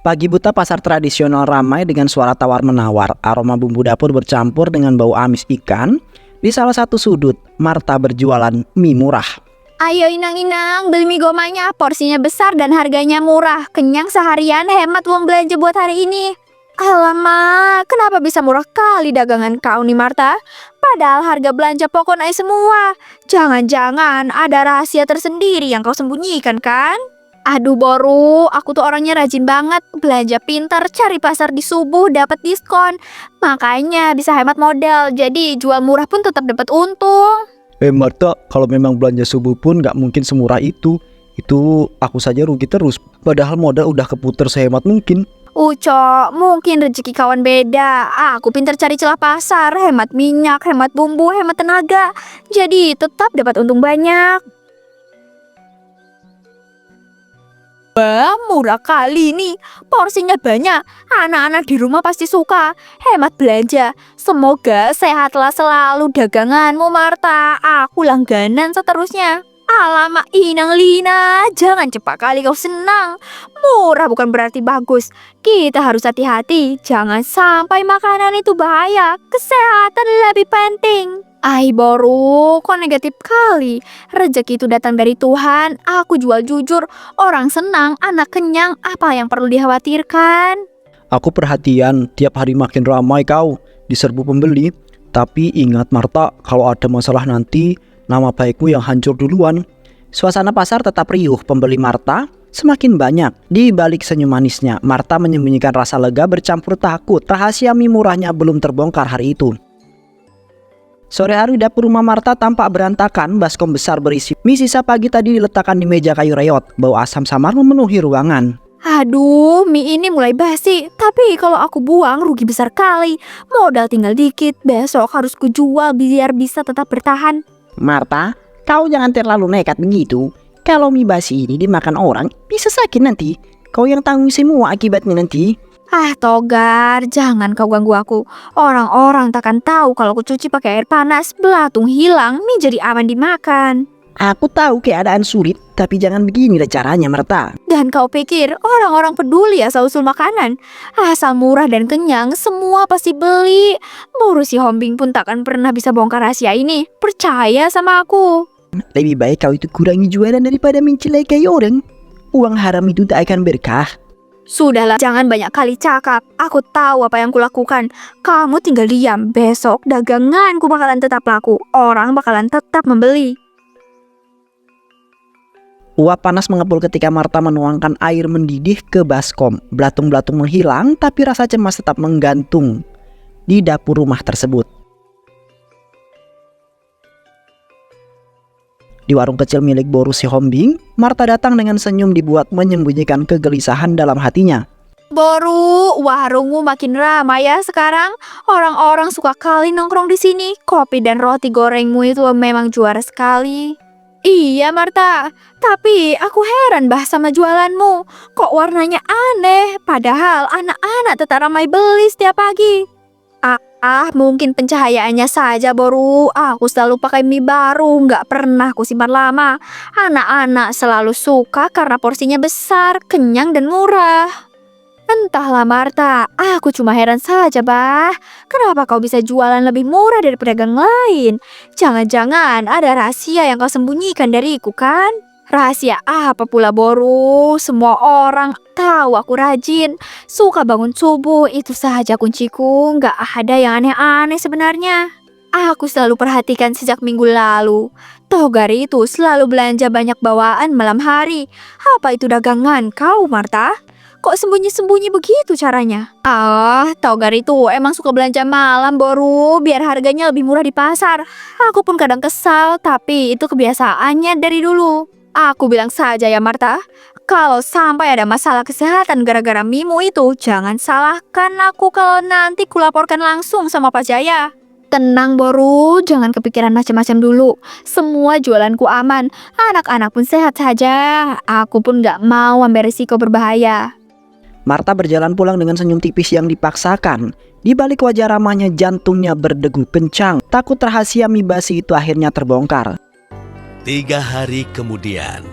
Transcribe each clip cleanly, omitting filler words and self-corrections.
Pagi buta pasar tradisional ramai dengan suara tawar-menawar. Aroma bumbu dapur bercampur dengan bau amis ikan. Di salah satu sudut, Marta berjualan mie murah. Ayo inang-inang, beli mie gomanya, porsinya besar dan harganya murah. Kenyang seharian, hemat uang belanja buat hari ini. Alamak, kenapa bisa murah kali dagangan kau nih Marta? Padahal harga belanja pokok naik semua. Jangan-jangan ada rahasia tersendiri yang kau sembunyikan kan? Aduh Boru, aku tuh orangnya rajin banget. Belanja pintar, cari pasar di subuh, dapat diskon. Makanya bisa hemat modal, jadi jual murah pun tetap dapat untung. Marta, kalau memang belanja subuh pun gak mungkin semurah itu. Itu aku saja rugi terus. Padahal modal udah keputer sehemat mungkin. Uco, mungkin rezeki kawan beda. Aku pintar cari celah pasar, hemat minyak, hemat bumbu, hemat tenaga. Jadi tetap dapat untung banyak. Wah, murah kali nih. Porsinya banyak. Anak-anak di rumah pasti suka. Hemat belanja. Semoga sehatlah selalu daganganmu, Marta. Aku langganan seterusnya. Alamak Inang Lina, jangan cepat kali kau senang. Murah bukan berarti bagus. Kita harus hati-hati. Jangan sampai makanan itu bahaya. Kesehatan lebih penting. Ai Boru, kok negatif kali. Rezeki itu datang dari Tuhan. Aku jual jujur. Orang senang, anak kenyang. Apa yang perlu dikhawatirkan? Aku perhatian, tiap hari makin ramai kau diserbu pembeli. Tapi ingat Marta, kalau ada masalah nanti, nama baikmu yang hancur duluan. Suasana pasar tetap riuh, pembeli Marta semakin banyak. Di balik senyum manisnya, Marta menyembunyikan rasa lega bercampur takut. Rahasia mie murahnya belum terbongkar hari itu. Sore hari dapur rumah Marta tampak berantakan. Baskom besar berisi mie sisa pagi tadi diletakkan di meja kayu reot. Bau asam samar memenuhi ruangan. Aduh, mie ini mulai basi. Tapi kalau aku buang rugi besar kali. Modal tinggal dikit. Besok harus kujual biar bisa tetap bertahan. Marta, kau jangan terlalu nekat begitu. Kalau mie basi ini dimakan orang, bisa sakit nanti. Kau yang tanggung semua akibatnya nanti. Ah Togar, jangan kau ganggu aku. Orang-orang takkan tahu kalau aku cuci pakai air panas. Belatung hilang, mie jadi aman dimakan. Aku tahu keadaan sulit, tapi jangan begini lah caranya Marta. Dan kau pikir orang-orang peduli asal-usul makanan? Asal murah dan kenyang, semua pasti beli. Boru si Hombing pun takkan pernah bisa bongkar rahasia ini. Percaya sama aku. Lebih baik kau itu kurangi jualan daripada mencelakai orang. Uang haram itu tak akan berkah. Sudahlah, jangan banyak kali cakap. Aku tahu apa yang kulakukan. Kamu tinggal diam. Besok daganganku bakalan tetap laku. Orang bakalan tetap membeli. Uap panas mengepul ketika Marta menuangkan air mendidih ke baskom. Belatung-belatung menghilang, tapi rasa cemas tetap menggantung di dapur rumah tersebut. Di warung kecil milik Boru si Hombing, Marta datang dengan senyum dibuat menyembunyikan kegelisahan dalam hatinya. Boru, warungmu makin ramai ya sekarang. Orang-orang suka kali nongkrong di sini. Kopi dan roti gorengmu itu memang juara sekali. Iya Marta, tapi aku heran bah sama jualanmu. Kok warnanya aneh, padahal anak-anak tetap ramai beli setiap pagi. Mungkin pencahayaannya saja Boru. Aku selalu pakai mie baru, nggak pernah aku simpan lama. Anak-anak selalu suka karena porsinya besar, kenyang dan murah. Entahlah Marta, aku cuma heran saja bah. Kenapa kau bisa jualan lebih murah dari pedagang lain? Jangan-jangan ada rahasia yang kau sembunyikan dariku kan? Rahasia apa pula Boru? Semua orang tahu aku rajin, suka bangun subuh, itu saja kunciku. Nggak ada yang aneh-aneh sebenarnya. Aku selalu perhatikan sejak minggu lalu. Togar itu selalu belanja banyak bawaan malam hari. Apa itu dagangan kau Marta? Kok sembunyi-sembunyi begitu caranya? Togar itu emang suka belanja malam Boru, biar harganya lebih murah di pasar. Aku pun kadang kesal, tapi itu kebiasaannya dari dulu. Aku bilang saja ya Marta, kalau sampai ada masalah kesehatan gara-gara mimo itu, jangan salahkan aku kalau nanti kulaporkan langsung sama Pak Jaya. Tenang Boru, jangan kepikiran macam-macam dulu. Semua jualanku aman, anak-anak pun sehat saja. Aku pun gak mau ambil risiko berbahaya. Marta berjalan pulang dengan senyum tipis yang dipaksakan. Di balik wajah ramahnya jantungnya berdegup kencang. Takut rahasia mie basi itu akhirnya terbongkar. 3 hari kemudian.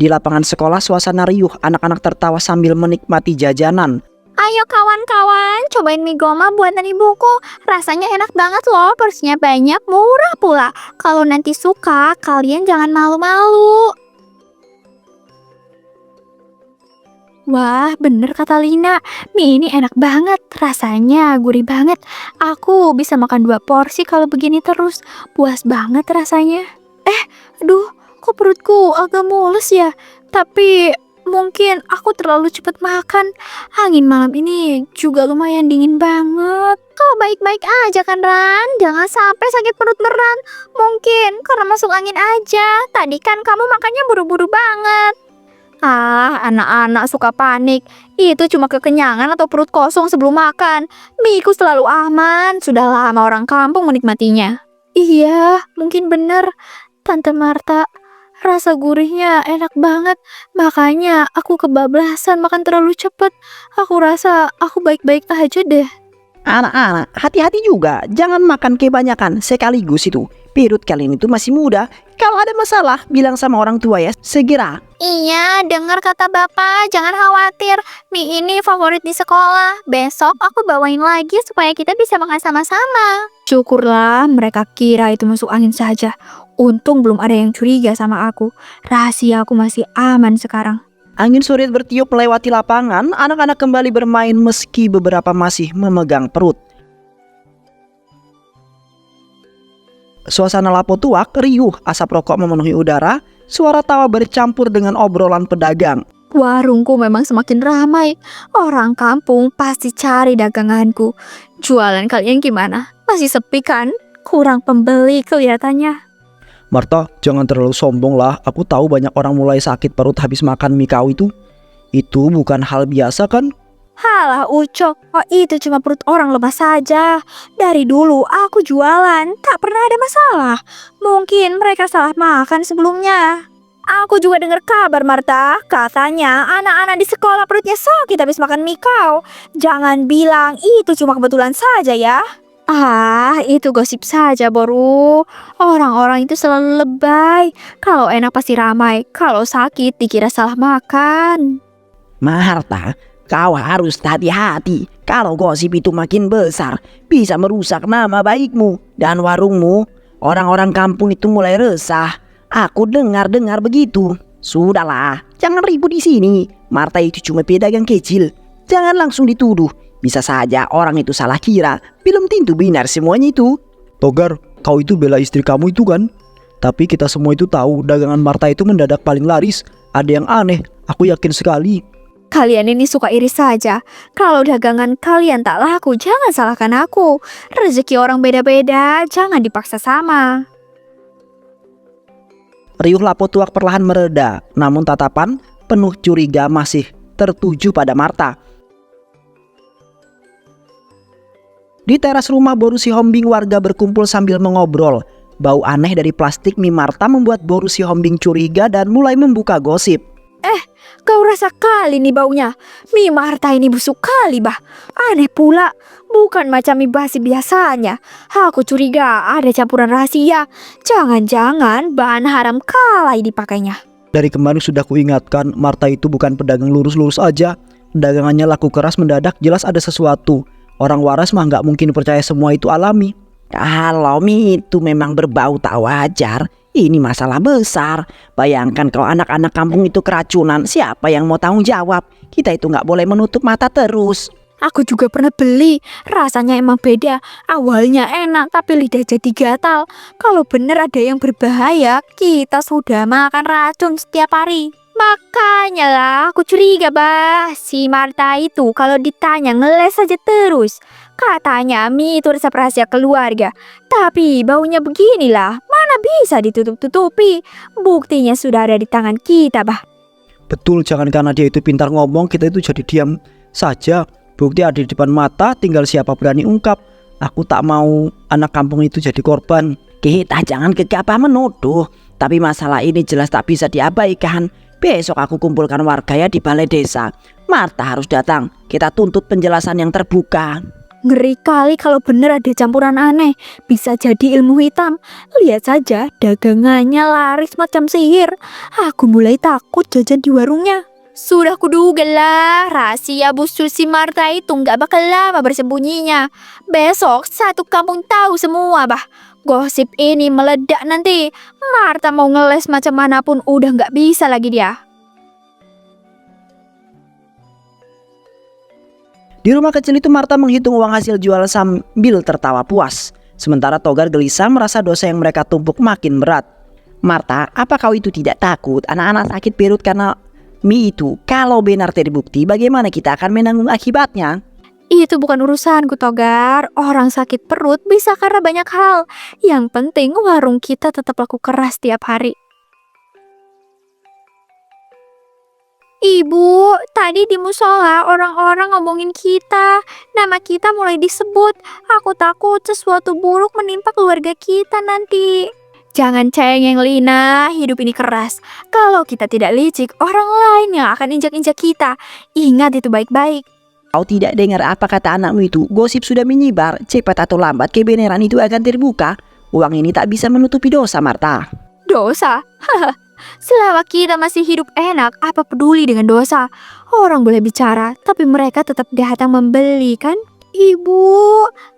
Di lapangan sekolah suasana riuh, anak-anak tertawa sambil menikmati jajanan. Ayo kawan-kawan, cobain mie goma buatan ibuku. Rasanya enak banget loh, porsinya banyak, murah pula. Kalau nanti suka, kalian jangan malu-malu. Wah, bener kata Lina. Mie ini enak banget, rasanya gurih banget. Aku bisa makan 2 porsi kalau begini terus. Puas banget rasanya. Aduh, kok perutku agak mules ya? Tapi mungkin aku terlalu cepat makan. Angin malam ini juga lumayan dingin banget. Kau baik-baik aja kan, Ran? Jangan sampai sakit perut beneran. Mungkin karena masuk angin aja. Tadi kan kamu makannya buru-buru banget. Anak-anak suka panik. Itu cuma kekenyangan atau perut kosong sebelum makan. Mieku selalu aman. Sudah lama orang kampung menikmatinya. Iya, mungkin bener. Tante Marta, rasa gurihnya enak banget. Makanya aku kebablasan makan terlalu cepat. Aku rasa aku baik-baik aja deh. Anak-anak, hati-hati juga, jangan makan kebanyakan sekaligus itu. Perut kalian itu masih muda. Kalau ada masalah, bilang sama orang tua ya, segera. Iya, dengar kata Bapak, jangan khawatir. Mie ini favorit di sekolah. Besok aku bawain lagi supaya kita bisa makan sama-sama. Syukurlah mereka kira itu masuk angin saja. Untung belum ada yang curiga sama aku. Rahasia aku masih aman sekarang. Angin sore bertiup melewati lapangan, anak-anak kembali bermain meski beberapa masih memegang perut. Suasana Lapo Tuak riuh, asap rokok memenuhi udara, suara tawa bercampur dengan obrolan pedagang. Warungku memang semakin ramai. Orang kampung pasti cari daganganku. Jualan kalian gimana? Masih sepi kan? Kurang pembeli kelihatannya. Marta, jangan terlalu sombong lah. Aku tahu banyak orang mulai sakit perut habis makan mie kau itu. Itu bukan hal biasa kan? Halah Ucok, oh itu cuma perut orang lemah saja. Dari dulu aku jualan, tak pernah ada masalah. Mungkin mereka salah makan sebelumnya. Aku juga dengar kabar Marta, katanya anak-anak di sekolah perutnya sakit habis makan mie kau. Jangan bilang itu cuma kebetulan saja ya. Itu gosip saja Boru. Orang-orang itu selalu lebay. Kalau enak pasti ramai, kalau sakit dikira salah makan. Marta, kau harus hati-hati. Kalau gosip itu makin besar, bisa merusak nama baikmu dan warungmu. Orang-orang kampung itu mulai resah. Aku dengar-dengar begitu. Sudahlah, jangan ribut di sini. Marta itu cuma pedagang kecil. Jangan langsung dituduh. Bisa saja orang itu salah kira. Belum tentu benar semuanya itu. Togar, kau itu bela istri kamu itu kan? Tapi kita semua itu tahu dagangan Marta itu mendadak paling laris. Ada yang aneh, aku yakin sekali. Kalian ini suka iri saja. Kalau dagangan kalian tak laku, jangan salahkan aku. Rezeki orang beda-beda, jangan dipaksa sama. Riuh Lapo Tuak perlahan mereda, namun tatapan penuh curiga masih tertuju pada Marta. Di teras rumah Boru Sihombing warga berkumpul sambil mengobrol. Bau aneh dari plastik mie Marta membuat Boru Sihombing curiga dan mulai membuka gosip. Kau rasa kali nih baunya. Mie Marta ini busuk kali bah. Aneh pula. Bukan macam mie basi biasanya. Aku curiga ada campuran rahasia. Jangan-jangan bahan haram kalai dipakainya. Dari kemarin sudah kuingatkan, Marta itu bukan pedagang lurus-lurus aja. Dagangannya laku keras mendadak, jelas ada sesuatu. Orang waras mah nggak mungkin percaya semua itu alami. Kalau mie itu memang berbau tak wajar, ini masalah besar. Bayangkan kalau anak-anak kampung itu keracunan, siapa yang mau tanggung jawab? Kita itu nggak boleh menutup mata terus. Aku juga pernah beli. Rasanya emang beda. Awalnya enak tapi lidah jadi gatal. Kalau bener ada yang berbahaya, kita sudah makan racun setiap hari. Makanya lah aku curiga bah, si Marta itu kalau ditanya ngeles saja terus. Katanya mie itu resep rahasia keluarga. Tapi baunya beginilah, mana bisa ditutup-tutupi. Buktinya sudah ada di tangan kita bah. Betul, jangan karena dia itu pintar ngomong kita itu jadi diam saja. Bukti ada di depan mata, tinggal siapa berani ungkap. Aku tak mau anak kampung itu jadi korban. Kita jangan gegabah menuduh. Tapi masalah ini jelas tak bisa diabaikan. Besok aku kumpulkan warga ya di balai desa. Marta harus datang. Kita tuntut penjelasan yang terbuka. Ngeri kali kalau bener ada campuran aneh. Bisa jadi ilmu hitam. Lihat saja, dagangannya laris macam sihir. Aku mulai takut jajan di warungnya. Sudah kuduga lah, rahasia Bu Susi Marta itu nggak bakal lama bersembunyinya. Besok satu kampung tahu semua, bah. Gosip ini meledak nanti. Marta mau ngeles macam manapun udah nggak bisa lagi dia. Di rumah kecil itu Marta menghitung uang hasil jual sambil tertawa puas. Sementara Togar gelisah merasa dosa yang mereka tumpuk makin berat. Marta, apa kau itu tidak takut anak-anak sakit perut karena mie itu? Kalau benar terbukti, bagaimana kita akan menanggung akibatnya? Itu bukan urusanku, Togar. Orang sakit perut bisa karena banyak hal. Yang penting warung kita tetap laku keras tiap hari. Ibu, tadi di musola orang-orang ngomongin kita. Nama kita mulai disebut. Aku takut sesuatu buruk menimpa keluarga kita nanti. Jangan cengeng, Lina. Hidup ini keras. Kalau kita tidak licik, orang lain yang akan injak-injak kita. Ingat itu baik-baik. Kau tidak dengar apa kata anakmu itu? Gosip sudah menyebar. Cepat atau lambat kebenaran itu akan terbuka. Uang ini tak bisa menutupi dosa, Marta. Dosa? Selama kita masih hidup enak, apa peduli dengan dosa? Orang boleh bicara, tapi mereka tetap datang membeli, kan? Ibu,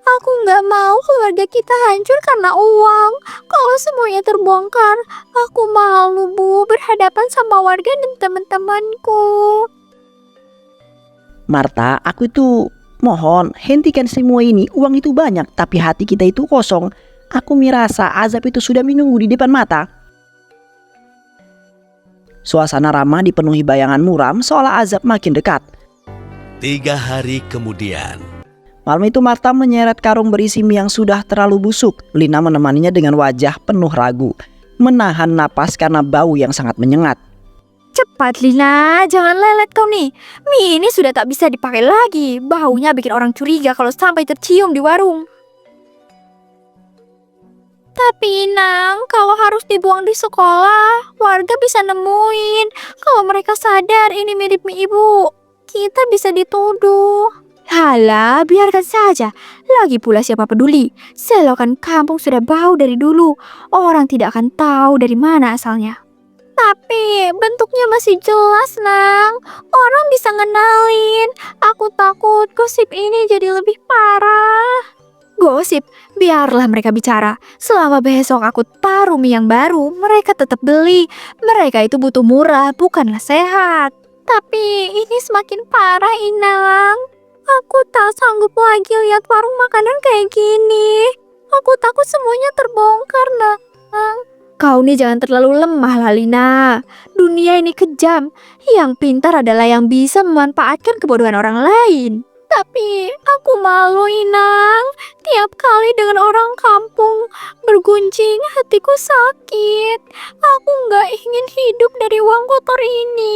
aku nggak mau keluarga kita hancur karena uang. Kalau semuanya terbongkar, aku malu, Bu, berhadapan sama warga dan teman-temanku. Marta, aku itu mohon hentikan semua ini. Uang itu banyak, tapi hati kita itu kosong. Aku merasa azab itu sudah menunggu di depan mata. Suasana ramah dipenuhi bayangan muram seolah azab makin dekat. 3 hari kemudian. Malam itu Marta menyeret karung berisi mie yang sudah terlalu busuk. Lina menemaninya dengan wajah penuh ragu, menahan napas karena bau yang sangat menyengat. Cepat, Lina, jangan lelet kau nih. Mie ini sudah tak bisa dipakai lagi. Baunya bikin orang curiga kalau sampai tercium di warung. Tapi Inang, kalau harus dibuang di sekolah, warga bisa nemuin. Kalau mereka sadar ini mirip mie ibu, kita bisa dituduh. Halah, biarkan saja. Lagi pula siapa peduli. Selokan kampung sudah bau dari dulu. Orang tidak akan tahu dari mana asalnya. Tapi bentuknya masih jelas, Nang. Orang bisa ngenalin. Aku takut gosip ini jadi lebih parah. Gosip, biarlah mereka bicara. Selama besok aku taruh mie yang baru, mereka tetap beli. Mereka itu butuh murah, bukanlah sehat. Tapi ini semakin parah, Inang. Aku tak sanggup lagi lihat warung makanan kayak gini. Aku takut semuanya terbongkar, Nang. Kau nih jangan terlalu lemah, Lalina. Dunia ini kejam. Yang pintar adalah yang bisa memanfaatkan kebodohan orang lain. Tapi aku malu, Inang. Tiap kali dengan orang kampung berguncing, hatiku sakit. Aku gak ingin hidup dari uang kotor ini.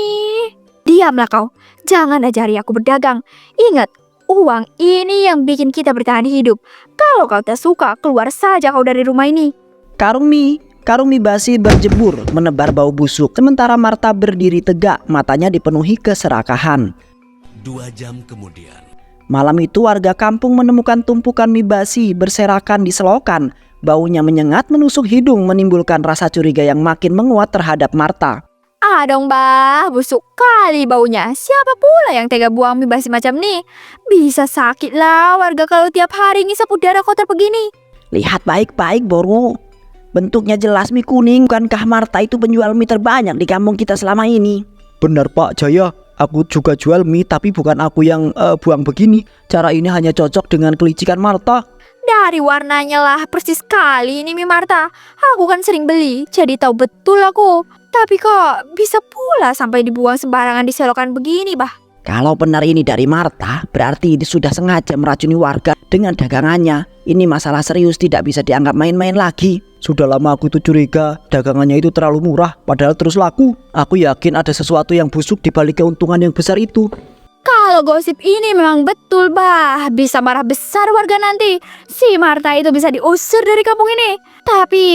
Diamlah kau. Jangan ajari aku berdagang. Ingat, uang ini yang bikin kita bertahan hidup. Kalau kau tak suka, keluar saja kau dari rumah ini. Karung mie basi berjebur, menebar bau busuk. Sementara Marta berdiri tegak, matanya dipenuhi keserakahan. 2 jam kemudian. Malam itu warga kampung menemukan tumpukan mie basi berserakan di selokan. Baunya menyengat menusuk hidung, menimbulkan rasa curiga yang makin menguat terhadap Marta. Ah dong, Bah, busuk kali baunya. Siapa pula yang tega buang mie basi macam nih? Bisa sakit lah warga kalau tiap hari ngisap udara kotor begini. Lihat baik-baik, Borwo. Bentuknya jelas mie kuning. Bukankah Marta itu penjual mie terbanyak di kampung kita selama ini? Benar, Pak Jaya. Aku juga jual mie, tapi bukan aku yang buang begini. Cara ini hanya cocok dengan kelicikan Marta. Dari warnanya lah, persis sekali ini mie Marta. Aku kan sering beli, jadi tahu betul aku. Tapi kok bisa pula sampai dibuang sembarangan di selokan begini, Bah? Kalau benar ini dari Marta, berarti dia sudah sengaja meracuni warga dengan dagangannya. Ini masalah serius, tidak bisa dianggap main-main lagi. Sudah lama aku tuh curiga dagangannya itu terlalu murah, padahal terus laku. Aku yakin ada sesuatu yang busuk di balik keuntungan yang besar itu. Kalau gosip ini memang betul, Bah, bisa marah besar warga nanti. Si Marta itu bisa diusir dari kampung ini. Tapi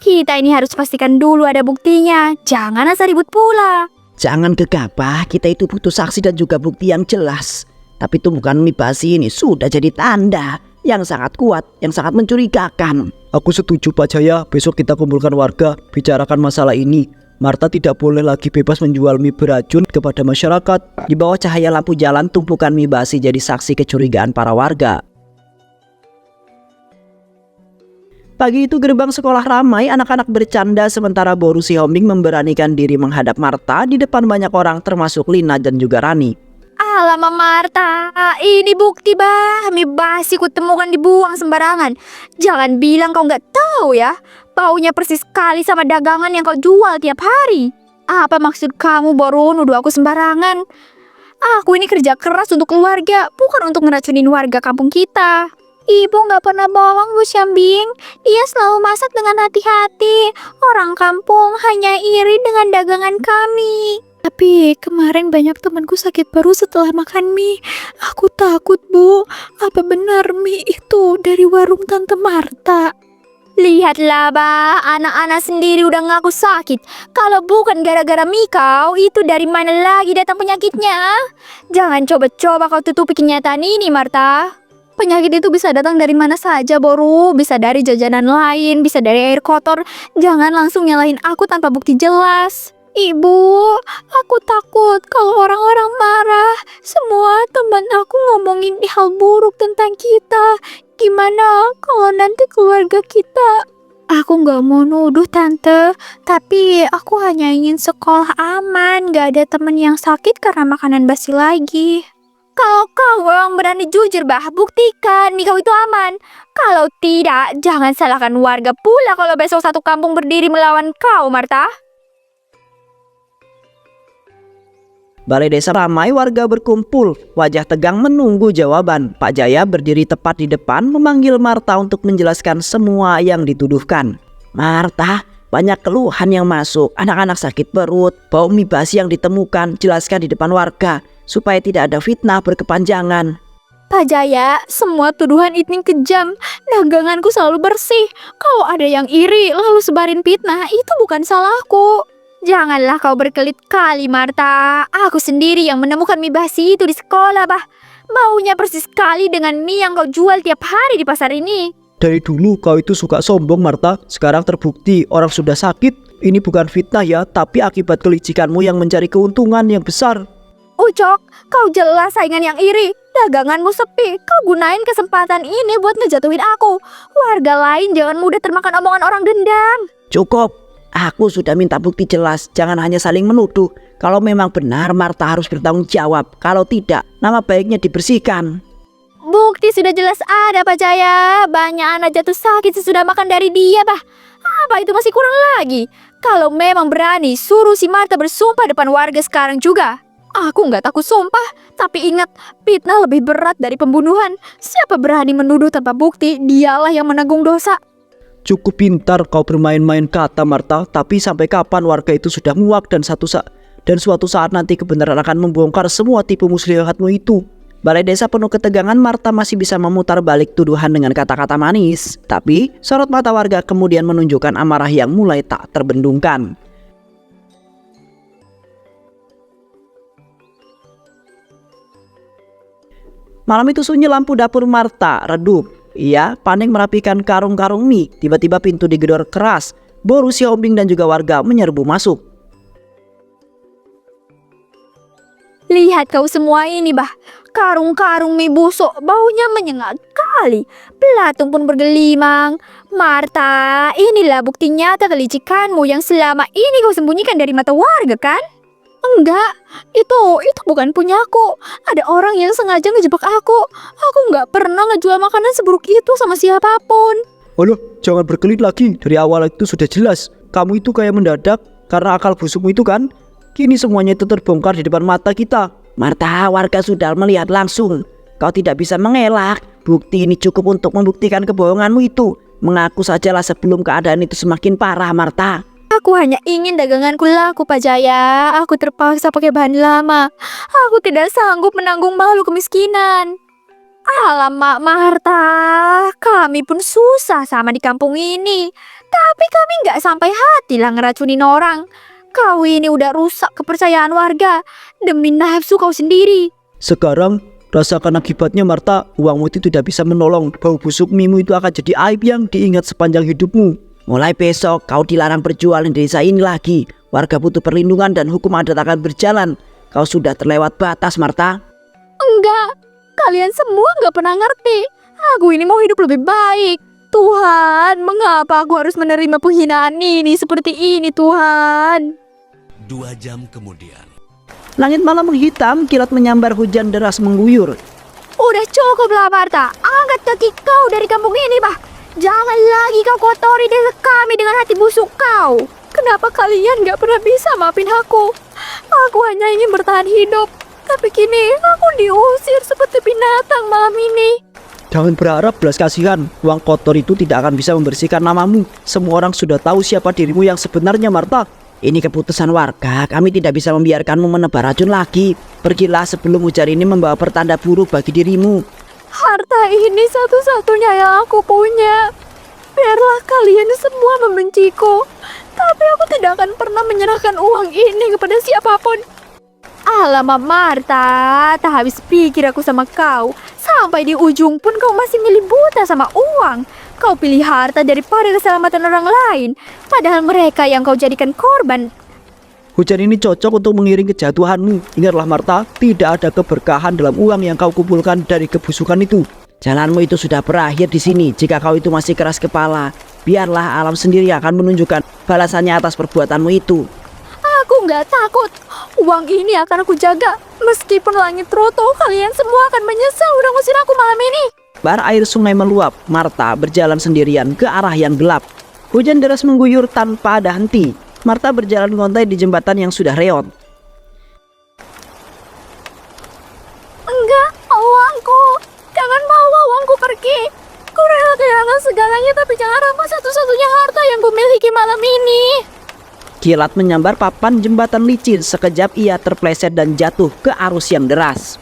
kita ini harus pastikan dulu ada buktinya. Jangan asal ribut pula. Jangan gegabah, kita itu butuh saksi dan juga bukti yang jelas. Tapi tumbukan mie basi ini sudah jadi tanda yang sangat kuat, yang sangat mencurigakan. Aku setuju Pak Jaya, besok kita kumpulkan warga, bicarakan masalah ini. Marta tidak boleh lagi bebas menjual mie beracun kepada masyarakat. Di bawah cahaya lampu jalan, tumpukan mie basi jadi saksi kecurigaan para warga. Pagi itu gerbang sekolah ramai, anak-anak bercanda sementara Boru Siombing memberanikan diri menghadap Marta di depan banyak orang termasuk Lina dan juga Rani. Alamak Marta, ini bukti bah, mie basi ku temukan dibuang sembarangan. Jangan bilang kau nggak tahu ya, baunya persis sekali sama dagangan yang kau jual tiap hari. Apa maksud kamu baru nuduh aku sembarangan? Aku ini kerja keras untuk keluarga, bukan untuk ngeracunin warga kampung kita. Ibu nggak pernah bohong Bu Syambing, dia selalu masak dengan hati-hati. Orang kampung hanya iri dengan dagangan kami. Tapi kemarin banyak temanku sakit paru setelah makan mie. Aku takut Bu, apa benar mie itu dari warung Tante Marta? Lihatlah bah, anak-anak sendiri udah ngaku sakit. Kalau bukan gara-gara mie kau, itu dari mana lagi datang penyakitnya? Jangan coba-coba kau tutupi kenyataan ini Marta. Penyakit itu bisa datang dari mana saja Boru, bisa dari jajanan lain, bisa dari air kotor. Jangan langsung nyalahin aku tanpa bukti jelas. Ibu, aku takut kalau orang-orang marah. Semua teman aku ngomongin hal buruk tentang kita. Gimana kalau nanti keluarga kita? Aku nggak mau nuduh tante, tapi aku hanya ingin sekolah aman, nggak ada teman yang sakit karena makanan basi lagi. Kalau kau orang berani jujur bah, buktikan mie kau itu aman. Kalau tidak, jangan salahkan warga pula kalau besok satu kampung berdiri melawan kau, Marta. Balai desa ramai, warga berkumpul, wajah tegang menunggu jawaban. Pak Jaya berdiri tepat di depan memanggil Marta untuk menjelaskan semua yang dituduhkan. Marta, banyak keluhan yang masuk, anak-anak sakit perut, bau mie basi yang ditemukan, jelaskan di depan warga supaya tidak ada fitnah berkepanjangan. Pak Jaya, semua tuduhan ini kejam. Daganganku selalu bersih. Kalau ada yang iri lalu sebarin fitnah, itu bukan salahku. Janganlah kau berkelit kali Marta. Aku sendiri yang menemukan mie basi itu di sekolah bah. Baunya persis sekali dengan mie yang kau jual tiap hari di pasar ini. Dari dulu kau itu suka sombong Marta, sekarang terbukti orang sudah sakit. Ini bukan fitnah ya, tapi akibat kelicikanmu yang mencari keuntungan yang besar. Ucok, kau jelas saingan yang iri. Daganganmu sepi, kau gunain kesempatan ini buat ngejatuhin aku. Warga lain jangan mudah termakan omongan orang dendam. Cukup, aku sudah minta bukti jelas, jangan hanya saling menuduh. Kalau memang benar Marta harus bertanggung jawab, kalau tidak nama baiknya dibersihkan. Bukti sudah jelas ada Pak Jaya. Banyak anak jatuh sakit sesudah makan dari dia bah. Apa itu masih kurang lagi? Kalau memang berani, suruh si Marta bersumpah depan warga sekarang juga. Aku nggak takut sumpah, tapi ingat, fitnah lebih berat dari pembunuhan. Siapa berani menuduh tanpa bukti, dialah yang menanggung dosa. Cukup pintar kau bermain-main kata Marta, tapi sampai kapan warga itu sudah muak dan suatu saat nanti kebenaran akan membongkar semua tipu muslihatmu itu. Balai desa penuh ketegangan, Marta masih bisa memutar balik tuduhan dengan kata-kata manis. Tapi sorot mata warga kemudian menunjukkan amarah yang mulai tak terbendungkan. Malam itu sunyi, lampu dapur Marta redup. Ia panik merapikan karung-karung mie. Tiba-tiba pintu digedor keras. Boru Siombing dan juga warga menyerbu masuk. Lihat kau semua ini bah. Karung-karung mie busuk, baunya menyengat kali. Belatung pun bergelimang. Marta, inilah bukti nyata kelicikanmu yang selama ini kau sembunyikan dari mata warga kan? Enggak, itu bukan punyaku. Ada orang yang sengaja ngejebak aku. Aku nggak pernah ngejual makanan seburuk itu sama siapapun. Aduh, jangan berkelit lagi. Dari awal itu sudah jelas. Kamu itu kayak mendadak karena akal busukmu itu kan. Kini semuanya itu terbongkar di depan mata kita. Marta, warga sudah melihat langsung. Kau tidak bisa mengelak. Bukti ini cukup untuk membuktikan kebohonganmu itu. Mengaku sajalah sebelum keadaan itu semakin parah, Marta. Aku hanya ingin daganganku laku Pak Jaya. Aku terpaksa pakai bahan lama. Aku tidak sanggup menanggung malu kemiskinan. Alamak Marta, kami pun susah sama di kampung ini. Tapi kami nggak sampai hati lah ngeracunin orang. Kau ini udah rusak kepercayaan warga demi nafsu kau sendiri. Sekarang Rasakan akibatnya Marta, uangmu itu tidak bisa menolong. Bau busuk mimu itu akan jadi aib yang diingat sepanjang hidupmu. Mulai besok kau dilarang berjualan di desa ini lagi. Warga butuh perlindungan dan hukum adat akan berjalan. Kau sudah terlewat batas, Marta. Enggak, kalian semua nggak pernah ngerti. Aku ini mau hidup lebih baik. Tuhan, mengapa aku harus menerima penghinaan ini seperti ini, Tuhan? 2 jam kemudian. Langit malam menghitam, kilat menyambar, hujan deras mengguyur. Udah cukup lah, Marta. Angkat kaki kau dari kampung ini, bah. Jangan lagi kau kotori desa kami dengan hati busuk kau. Kenapa kalian gak pernah bisa maafin aku? Aku hanya ingin bertahan hidup. Tapi kini aku diusir seperti binatang malam ini. Jangan berharap belas kasihan. Uang kotor itu tidak akan bisa membersihkan namamu. Semua orang sudah tahu siapa dirimu yang sebenarnya, Marta. Ini keputusan warga, kami tidak bisa membiarkanmu menebar racun lagi. Pergilah sebelum hujan ini membawa pertanda buruk bagi dirimu. Harta ini satu-satunya yang aku punya. Biarlah kalian semua membenciku, tapi aku tidak akan pernah menyerahkan uang ini kepada siapapun. Alamak Marta, tak habis pikir aku sama kau. Sampai di ujung pun kau masih milih buta sama uang. Kau pilih harta daripada keselamatan orang lain. Padahal mereka yang kau jadikan korban. Hujan ini cocok untuk mengiring kejatuhanmu. Ingatlah Marta, tidak ada keberkahan dalam uang yang kau kumpulkan dari kebusukan itu. Jalanmu itu sudah berakhir di sini. Jika kau itu masih keras kepala, biarlah alam sendiri akan menunjukkan balasannya atas perbuatanmu itu. Aku nggak takut. Uang ini akan aku jaga. Meskipun langit roto, kalian semua akan menyesal udah ngusir aku malam ini. Bar air sungai meluap, Marta berjalan sendirian ke arah yang gelap. Hujan deras mengguyur tanpa ada henti. Marta berjalan ngontai di jembatan yang sudah reot. Enggak, uangku. Jangan bawa uangku pergi. Ku rela kehilangan segalanya, tapi jangan rampas satu-satunya harta yang ku miliki malam ini. Kilat menyambar papan jembatan licin. Sekejap ia terpleset dan jatuh ke arus yang deras.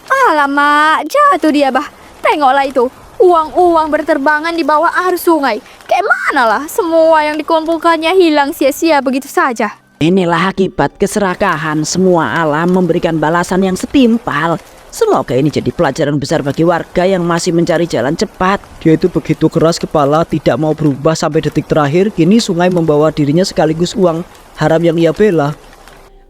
Alamak, jatuh dia, bah. Tengoklah itu. Uang-uang berterbangan di bawah arus sungai. Kayak mana lah, semua yang dikumpulkannya hilang sia-sia begitu saja. Inilah akibat keserakahan. Semua alam memberikan balasan yang setimpal. Semoga ini jadi pelajaran besar bagi warga yang masih mencari jalan cepat. Dia itu begitu keras kepala, tidak mau berubah sampai detik terakhir. Kini sungai membawa dirinya sekaligus uang haram yang ia bela.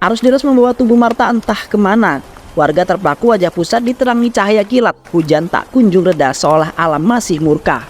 Arus deras membawa tubuh Marta entah kemana. Warga terpaku wajah pusat diterangi cahaya kilat. Hujan tak kunjung reda seolah alam masih murka.